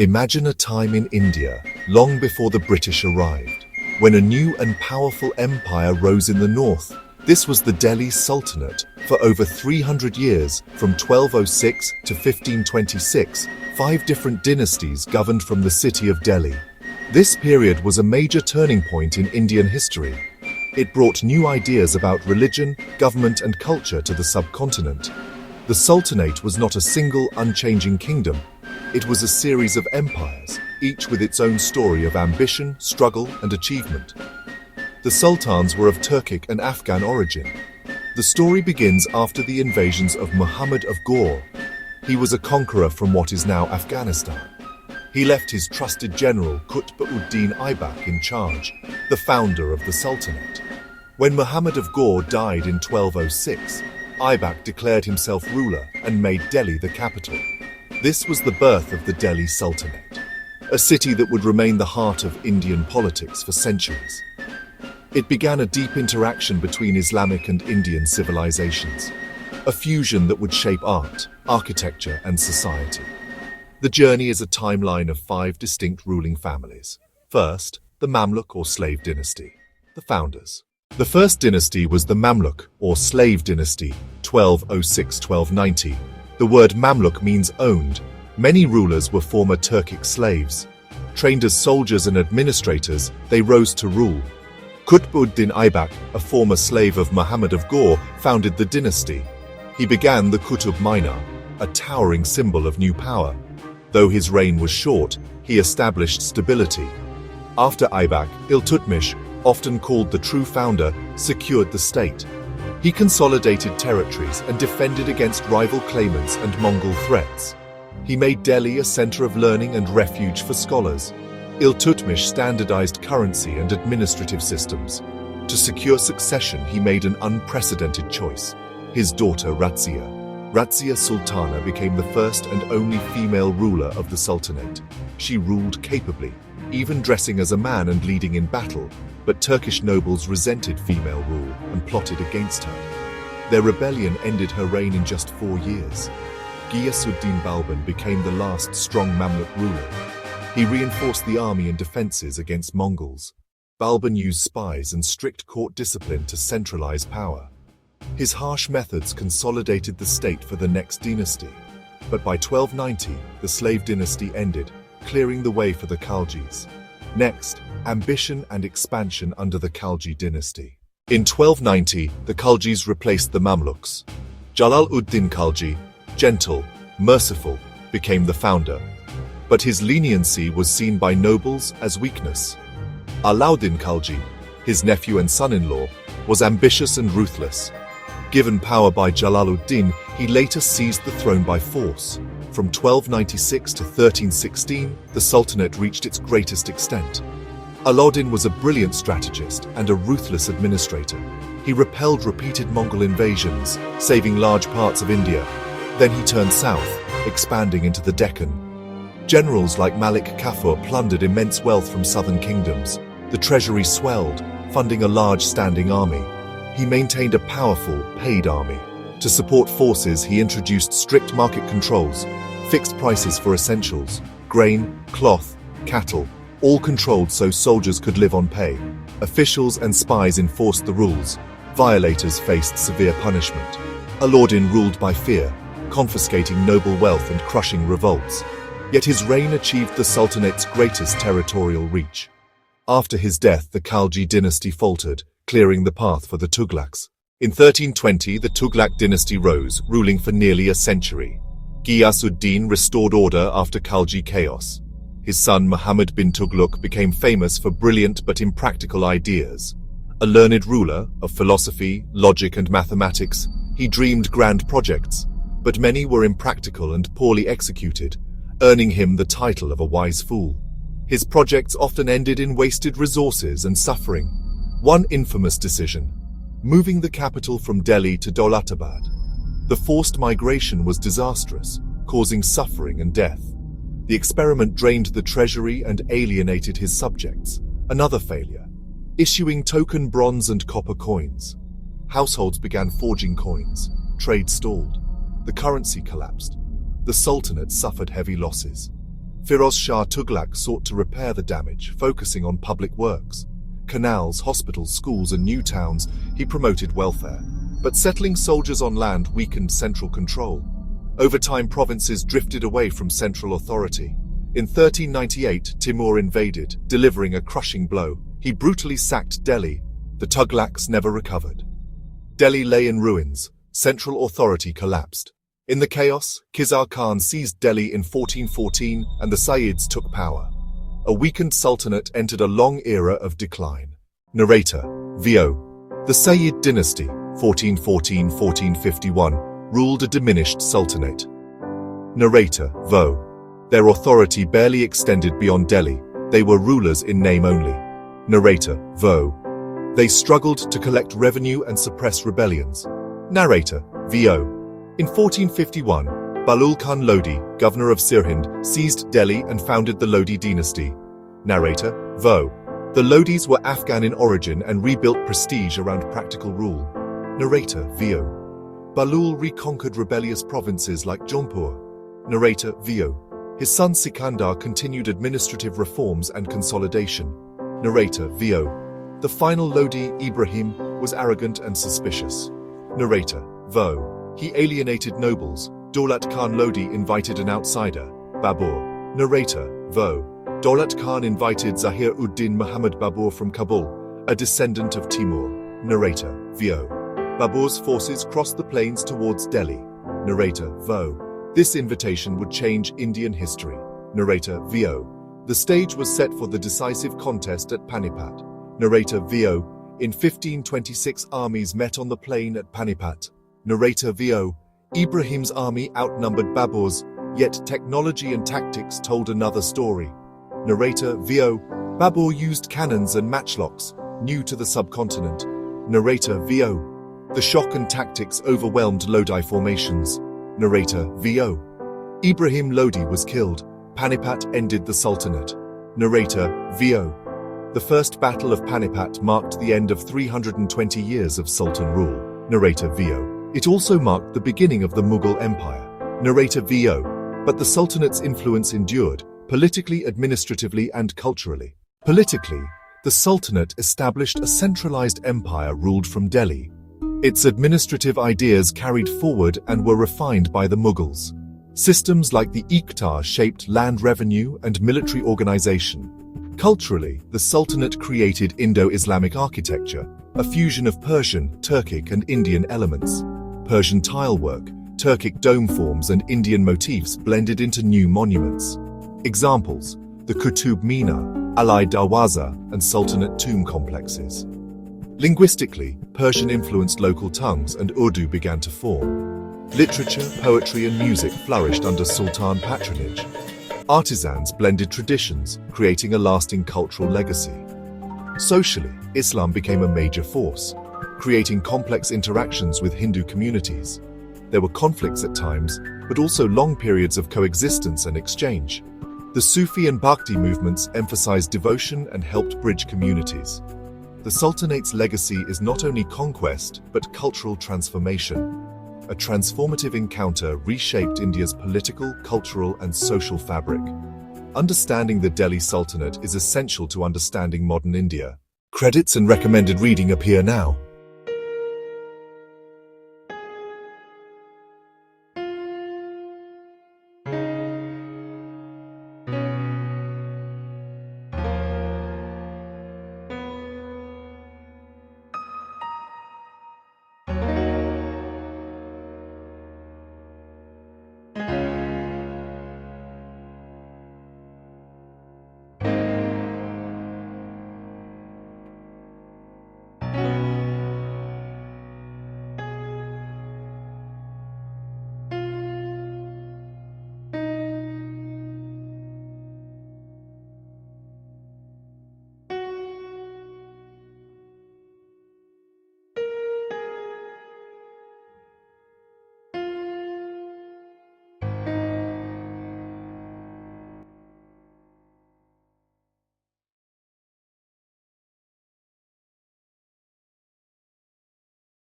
Imagine a time in India, long before the British arrived, when a new and powerful empire rose in the north. This was the Delhi Sultanate. For over 300 years, from 1206 to 1526, 5 different dynasties governed from the city of Delhi. This period was a major turning point in Indian history. It brought new ideas about religion, government, and culture to the subcontinent. The Sultanate was not a single, unchanging kingdom. It was a series of empires, each with its own story of ambition, struggle, and achievement. The sultans were of Turkic and Afghan origin. The story begins after the invasions of Muhammad of Ghor. He was a conqueror from what is now Afghanistan. He left his trusted general Qutb-ud-Din Aibak in charge, the founder of the Sultanate. When Muhammad of Ghor died in 1206, Aibak declared himself ruler and made Delhi the capital. This was the birth of the Delhi Sultanate, a city that would remain the heart of Indian politics for centuries. It began a deep interaction between Islamic and Indian civilizations, a fusion that would shape art, architecture, and society. The journey is a timeline of 5 distinct ruling families. First, the Mamluk or slave dynasty. The founders. The first dynasty was the Mamluk or slave dynasty, 1206-1290. The word Mamluk means owned. Many rulers were former Turkic slaves. Trained as soldiers and administrators, they rose to rule. Qutb-ud-Din Aibak, a former slave of Muhammad of Ghor, founded the dynasty. He began the Qutb Minar, a towering symbol of new power. Though his reign was short, he established stability. After Aibak, Iltutmish, often called the true founder, secured the state. He consolidated territories and defended against rival claimants and Mongol threats. He made Delhi a center of learning and refuge for scholars. Iltutmish standardized currency and administrative systems. To secure succession, he made an unprecedented choice: his daughter Razia. Razia Sultana became the first and only female ruler of the Sultanate. She ruled capably, even dressing as a man and leading in battle, but Turkish nobles resented female rule and plotted against her. Their rebellion ended her reign in just 4 years. Ghiyasuddin Balban became the last strong Mamluk ruler. He reinforced the army and defenses against Mongols. Balban used spies and strict court discipline to centralize power. His harsh methods consolidated the state for the next dynasty. But by 1290, the slave dynasty ended, clearing the way for the Khaljis. Next, ambition and expansion under the Khalji dynasty. In 1290, the Khaljis replaced the Mamluks. Jalal-ud-Din Khalji, gentle, merciful, became the founder. But his leniency was seen by nobles as weakness. Alauddin Khalji, his nephew and son-in-law, was ambitious and ruthless. Given power by Jalaluddin, he later seized the throne by force. From 1296 to 1316, the Sultanate reached its greatest extent. Alauddin was a brilliant strategist and a ruthless administrator. He repelled repeated Mongol invasions, saving large parts of India. Then he turned south, expanding into the Deccan. Generals like Malik Kafur plundered immense wealth from southern kingdoms. The treasury swelled, funding a large standing army. He maintained a powerful, paid army. To support forces, he introduced strict market controls, fixed prices for essentials, grain, cloth, cattle, all controlled so soldiers could live on pay. Officials and spies enforced the rules. Violators faced severe punishment. Alauddin ruled by fear, confiscating noble wealth and crushing revolts. Yet his reign achieved the Sultanate's greatest territorial reach. After his death, the Khalji dynasty faltered, clearing the path for the Tughlaqs. In 1320, the Tughlaq dynasty rose, ruling for nearly a century. Ghiyasuddin restored order after Khalji chaos. His son Muhammad bin Tughlaq became famous for brilliant but impractical ideas. A learned ruler of philosophy, logic, and mathematics, he dreamed grand projects, but many were impractical and poorly executed, earning him the title of a wise fool. His projects often ended in wasted resources and suffering. One infamous decision: moving the capital from Delhi to Dawlatabad. The forced migration was disastrous, causing suffering and death. The experiment drained the treasury and alienated his subjects. Another failure: issuing token bronze and copper coins. Households began forging coins. Trade stalled. The currency collapsed. The Sultanate suffered heavy losses. Firoz Shah Tughlaq sought to repair the damage, focusing on public works. Canals, hospitals, schools, and new towns, he promoted welfare. But settling soldiers on land weakened central control. Over time, provinces drifted away from central authority. In 1398, Timur invaded, delivering a crushing blow. He brutally sacked Delhi. The Tughlaqs never recovered. Delhi lay in ruins. Central authority collapsed. In the chaos, Khizar Khan seized Delhi in 1414 and the Sayyids took power. A weakened sultanate entered a long era of decline. Narrator, VO. The Sayyid dynasty, 1414-1451, ruled a diminished sultanate. Narrator, VO. Their authority barely extended beyond Delhi. They were rulers in name only. Narrator, VO. They struggled to collect revenue and suppress rebellions. Narrator, VO. In 1451, Bahlul Khan Lodi, governor of Sirhind, seized Delhi and founded the Lodi dynasty. Narrator, VO. The Lodis were Afghan in origin and rebuilt prestige around practical rule. Narrator, VO. Bahlul reconquered rebellious provinces like Jaunpur. Narrator, VO. His son Sikandar continued administrative reforms and consolidation. Narrator, VO. The final Lodi, Ibrahim, was arrogant and suspicious. Narrator, VO. He alienated nobles. Daulat Khan Lodi invited an outsider, Babur. Narrator, VO. Daulat Khan invited Zahir ud-Din Muhammad Babur from Kabul, a descendant of Timur. Narrator, VO. Babur's forces crossed the plains towards Delhi. Narrator, VO. This invitation would change Indian history. Narrator, VO. The stage was set for the decisive contest at Panipat. Narrator, VO. In 1526, armies met on the plain at Panipat. Narrator, VO. Ibrahim's army outnumbered Babur's, yet technology and tactics told another story. Narrator, VO. Babur used cannons and matchlocks, new to the subcontinent. Narrator, VO. The shock and tactics overwhelmed Lodi formations. Narrator, VO. Ibrahim Lodi was killed. Panipat ended the Sultanate. Narrator, VO. The First Battle of Panipat marked the end of 320 years of Sultan rule. Narrator, VO. It also marked the beginning of the Mughal Empire. Narrator, VO. But the Sultanate's influence endured, politically, administratively, and culturally. Politically, the Sultanate established a centralized empire ruled from Delhi. Its administrative ideas carried forward and were refined by the Mughals. Systems like the Iqtar shaped land revenue and military organization. Culturally, the Sultanate created Indo-Islamic architecture, a fusion of Persian, Turkic, and Indian elements. Persian tilework, Turkic dome forms, and Indian motifs blended into new monuments. Examples: the Qutub Minar, Alai Darwaza, and Sultanate tomb complexes. Linguistically, Persian influenced local tongues and Urdu began to form. Literature, poetry, and music flourished under Sultan patronage. Artisans blended traditions, creating a lasting cultural legacy. Socially, Islam became a major force, creating complex interactions with Hindu communities. There were conflicts at times, but also long periods of coexistence and exchange. The Sufi and Bhakti movements emphasized devotion and helped bridge communities. The Sultanate's legacy is not only conquest, but cultural transformation. A transformative encounter reshaped India's political, cultural, and social fabric. Understanding the Delhi Sultanate is essential to understanding modern India. Credits and recommended reading appear now.